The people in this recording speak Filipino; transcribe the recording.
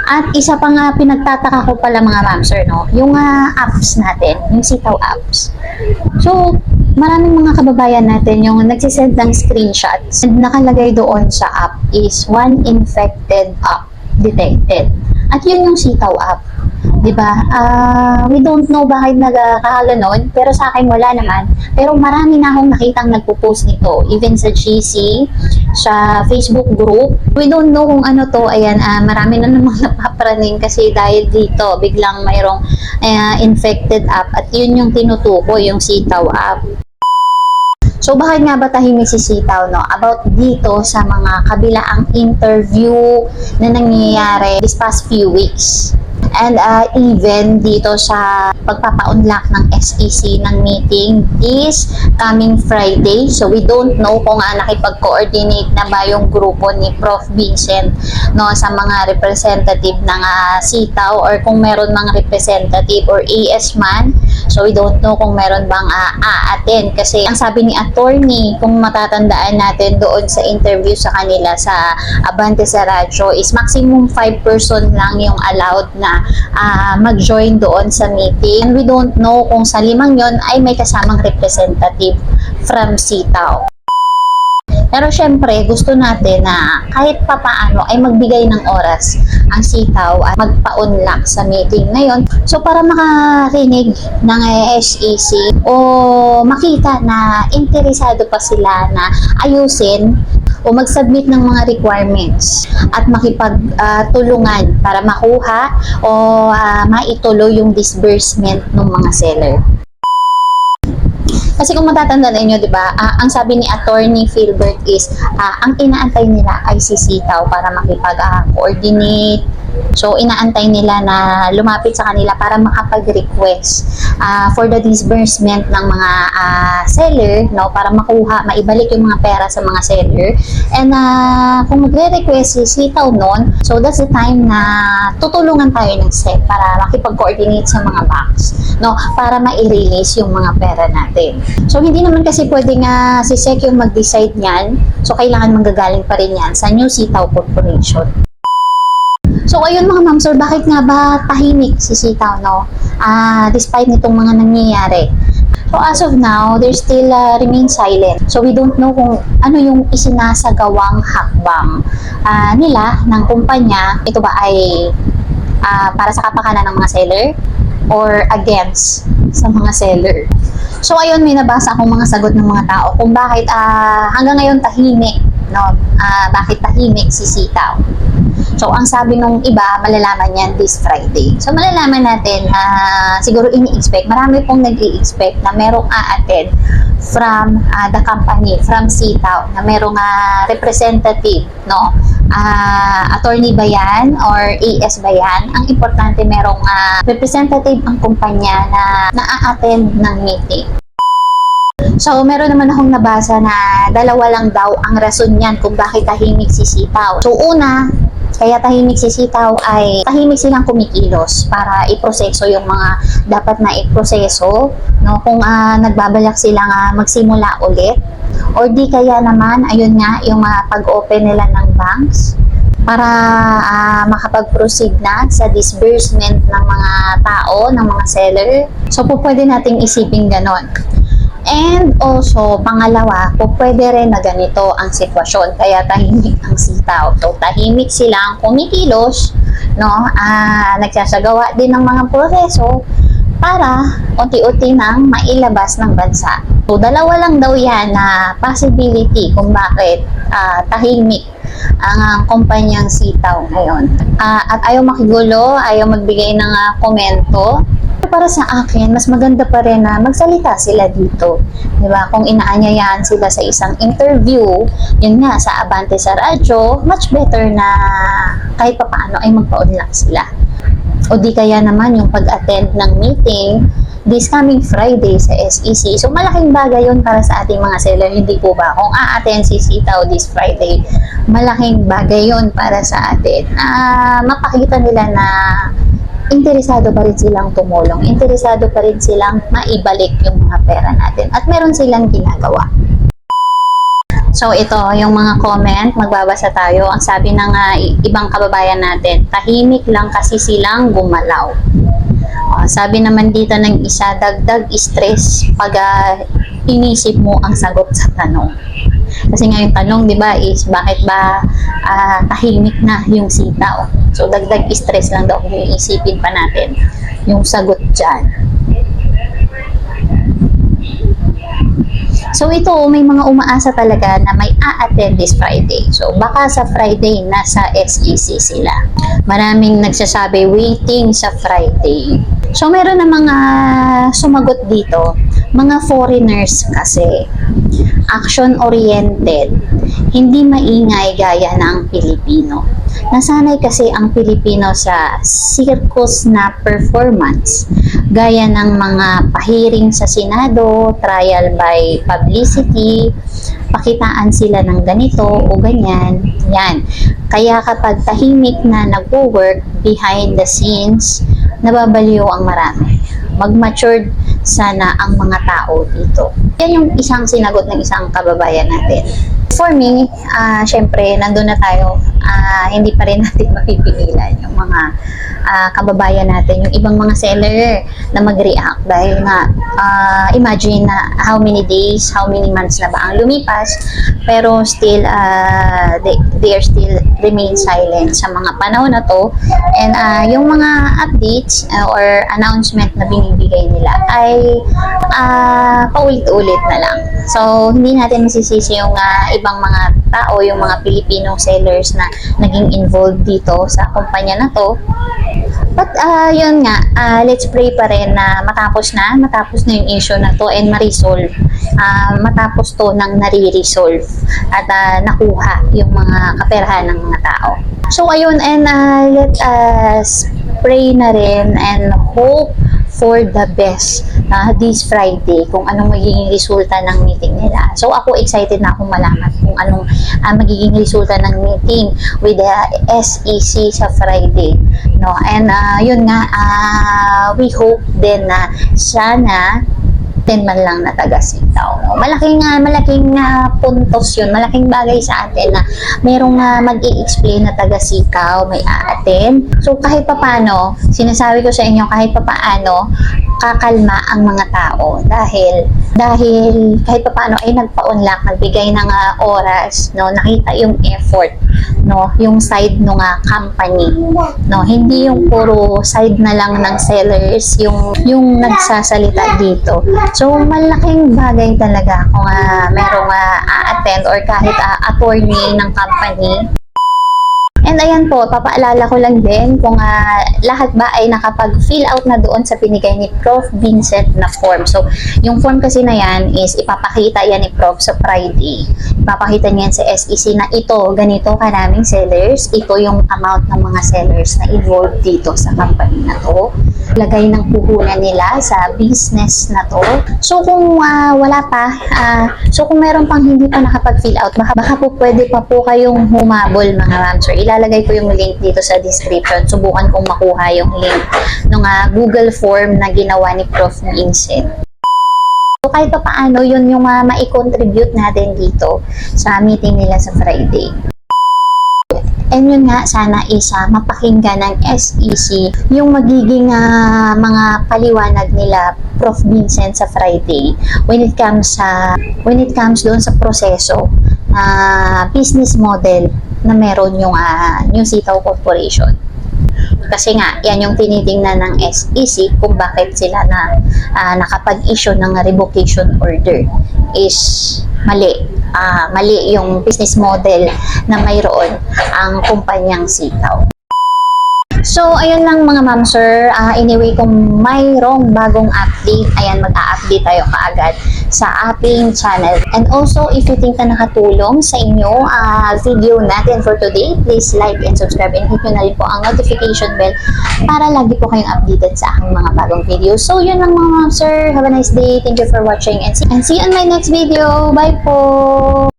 At isa pa nga pinagtataka ko pala mga ma'am sir, no? Yung apps natin, yung Sitaw apps. So, maraming mga kababayan natin yung nagsisend ng screenshots and nakalagay doon sa app is one infected app detected. At yun yung Sitaw app. 'Di ba? We don't know bakit nagkakaganon, pero sa akin wala naman. Pero marami na akong nakitang nagpo-post nito, even sa GC, sa Facebook group. We don't know kung ano to. Ayan, marami na namang napapraning kasi dahil dito biglang mayroong infected app at yun yung tinutukoy, yung Sitaw app. So, bakit nga ba tahimik si Sitaw, no? About dito sa mga kabilaang interview na nangyayari this past few weeks. And even dito sa pagpapa-unlock ng SEC ng meeting this coming Friday. So, we don't know kung nakipag-coordinate na ba yung grupo ni Prof. Vincent, no, sa mga representative ng Sitaw or kung meron mga representative or AS man. So, we don't know kung meron bang a-attend. Kasi ang sabi ni attorney, kung matatandaan natin doon sa interview sa kanila sa Abante sa Radyo, is maximum 5 person lang yung allowed na mag-join doon sa meeting. And we don't know kung sa 5 yon ay may kasamang representative from Sitaw. Pero syempre, gusto natin na kahit papaano ay magbigay ng oras ang Sitaw at magpa-unlock sa meeting na yon. So, para makarinig ng SEC o makita na interesado pa sila na ayusin o mag-submit ng mga requirements at makipagtulungan para makuha o maituloy yung disbursement ng mga seller. Kasi kung matatandaan niyo, 'di ba? Ang sabi ni Attorney Philbert is ang inaantay nila ay si Sitaw para makipag-coordinate. So, inaantay nila na lumapit sa kanila para makapag-request for the disbursement ng mga seller, no, para makuha, maibalik yung mga pera sa mga seller. And kung magre-request si Sitaw noon, so that's the time na tutulungan tayo ng SEC para makipag-coordinate sa mga banks, no, para ma-release yung mga pera natin. So, hindi naman kasi pwedeng si SEC yung mag-decide niyan. So, kailangan manggagaling pa rin yan sa New Sitaw Corporation. So, ayun mga ma'am sir, bakit nga ba tahimik si Sitaw, no? Despite nitong mga nangyayari. So, as of now, they still remain silent. So, we don't know kung ano yung isinasagawang hakbang nila ng kumpanya. Ito ba ay para sa kapakanan ng mga seller or against sa mga seller? So, ayun, may nabasa akong mga sagot ng mga tao kung bakit hanggang ngayon tahimik, no? Bakit tahimik si Sitaw? So, ang sabi nung iba, malalaman yan this Friday. So, malalaman natin, siguro ini-expect, marami pong nag-i-expect na merong a-attend from the company, from Sitaw, na merong representative, no? Attorney ba yan or AS ba yan? Ang importante, merong representative ang kumpanya na na-a-attend ng meeting. So, meron naman akong nabasa na 2 lang daw ang rason niyan kung bakit tahimik si Sitaw. So, una, kaya tahimik si Sitaw ay tahimik silang kumikilos para iproseso yung mga dapat na iproseso, no? Kung nagbabalak silang magsimula ulit, or di kaya naman, ayun nga, yung pag-open nila ng banks para makapag-proceed na sa disbursement ng mga tao, ng mga seller. So, pwede nating isipin ganon. And also, pangalawa, pwede rin na ganito ang sitwasyon, kaya tahimik ang Sitaw. So, tahimik silang kumikilos, no? Nagsasagawa din ng mga proseso para unti-unti nang mailabas ng bansa. So, 2 lang daw yan na possibility kung bakit tahimik ang kumpanyang Sitaw ngayon. At ayaw makigulo, ayaw magbigay ng komento. Para sa akin, mas maganda pa rin na magsalita sila dito. Diba? Kung inaanyayahan sila sa isang interview, yun nga, sa Abante sa Radyo, much better na kahit papaano ay magpa-unlock sila. O di kaya naman yung pag-attend ng meeting this coming Friday sa SEC. So, malaking bagay yun para sa ating mga seller. Hindi po ba? Kung a-attend si Sitaw this Friday, malaking bagay yun para sa atin. Mapakita nila na interesado pa rin silang tumulong, interesado pa rin silang maibalik yung mga pera natin at meron silang ginagawa. So ito, yung mga comment, magbabasa tayo. Ang sabi ng ibang kababayan natin, tahimik lang kasi silang gumalaw. Sabi naman dito ng isa, dagdag stress pag inisip mo ang sagot sa tanong. Kasi nga yung tanong, di ba, is bakit ba tahimik na yung sitaw? So dagdag stress lang daw kung iisipin pa natin yung sagot dyan. So ito, may mga umaasa talaga na may a-attend this Friday. So baka sa Friday nasa SEC sila. Maraming nagsasabi waiting sa Friday. So meron na mga sumagot dito, mga foreigners kasi, action-oriented, hindi maingay gaya ng Pilipino. Nasanay kasi ang Pilipino sa circus na performance, gaya ng mga pahiring sa Senado, trial by publicity, pakitaan sila ng ganito o ganyan. Yan. Kaya kapag tahimik na nag-work behind the scenes, nababaliw ang marami. Mag-matured sana ang mga tao dito. Yan yung isang sinagot ng isang kababayan natin. For me, syempre, nandun na tayo, hindi pa rin natin mapipigilan yung mga kababayan natin, yung ibang mga seller na mag-react dahil nga, imagine na how many days, how many months na ba ang lumipas, pero still, they are still remain silent sa mga panahon na to, and yung mga updates or announcement na binibigay nila ay paulit-ulit na lang. So, hindi natin masisisi yung ibang mga tao, yung mga Filipino sellers na naging involved dito sa kumpanya na to. But yun nga, let's pray pa rin na matapos na yung issue na to and ma-resolve. Matapos to nang nare-resolve at nakuha yung mga kaperahan ng mga tao. So ayun, and let us pray na rin and hope for the best this Friday kung anong magiging resulta ng meeting nila. So ako excited na akong malaman kung anong magiging resulta ng meeting with the SEC sa Friday, no? And yun nga, we hope din na sana 10 man lang na taga-Sitaw. Malaking puntos yun, malaking bagay sa atin na merong mag-i-explain na taga-Sitaw, may a-attend. So kahit papano, sinasabi ko sa inyo, kahit papano, kakalma ang mga tao dahil kahit papaano ay nagpa-unlock, nagbigay ng oras, no, nakita yung effort, no, yung side ng company, no, hindi yung puro side na lang ng sellers yung nagsasalita dito. So malaking bagay talaga kung merong a-attend or kahit attorney ng company. And ayan po, papaalala ko lang din kung lahat ba ay nakapag-fill out na doon sa pinigay ni Prof. Vincent na form. So, yung form kasi na yan is ipapakita yan ni Prof. sa Friday. Ipapakita niya yan sa SEC na ito, ganito karaming sellers. Ito yung amount ng mga sellers na involved dito sa company na to. Lagay ng puhunan nila sa business na to. So, kung wala pa, so kung meron pang hindi pa nakapag-fill out, baka po pwede pa po kayong humabol mga ma'am sir. Ilalagay ko yung link dito sa description. Subukan kong makuha yung link ng Google form na ginawa ni Prof. Vincent. So kahit pa paano, yun yung ma-contribute natin dito sa meeting nila sa Friday. And yun nga, sana isa mapakinggan ng SEC yung magiging mga paliwanag nila Prof. Vincent sa Friday when it comes doon sa proseso na business model na meron yung New Sitaw Corporation. Kasi nga, yan yung tinitingnan ng SEC kung bakit sila nakapag-issue ng revocation order is mali. Mali yung business model na mayroon ang kumpanyang Sitaw. So, ayun lang mga ma'am sir. Anyway, kung mayroong bagong update, ayan, mag-a-update tayo kaagad sa ating channel. And also, if you think na nakatulong sa inyo video natin for today, please like and subscribe and hit nyo na rin po ang notification bell para lagi po kayong updated sa aking mga bagong videos. So, yun lang mga ma'am sir. Have a nice day. Thank you for watching and see you on my next video. Bye po!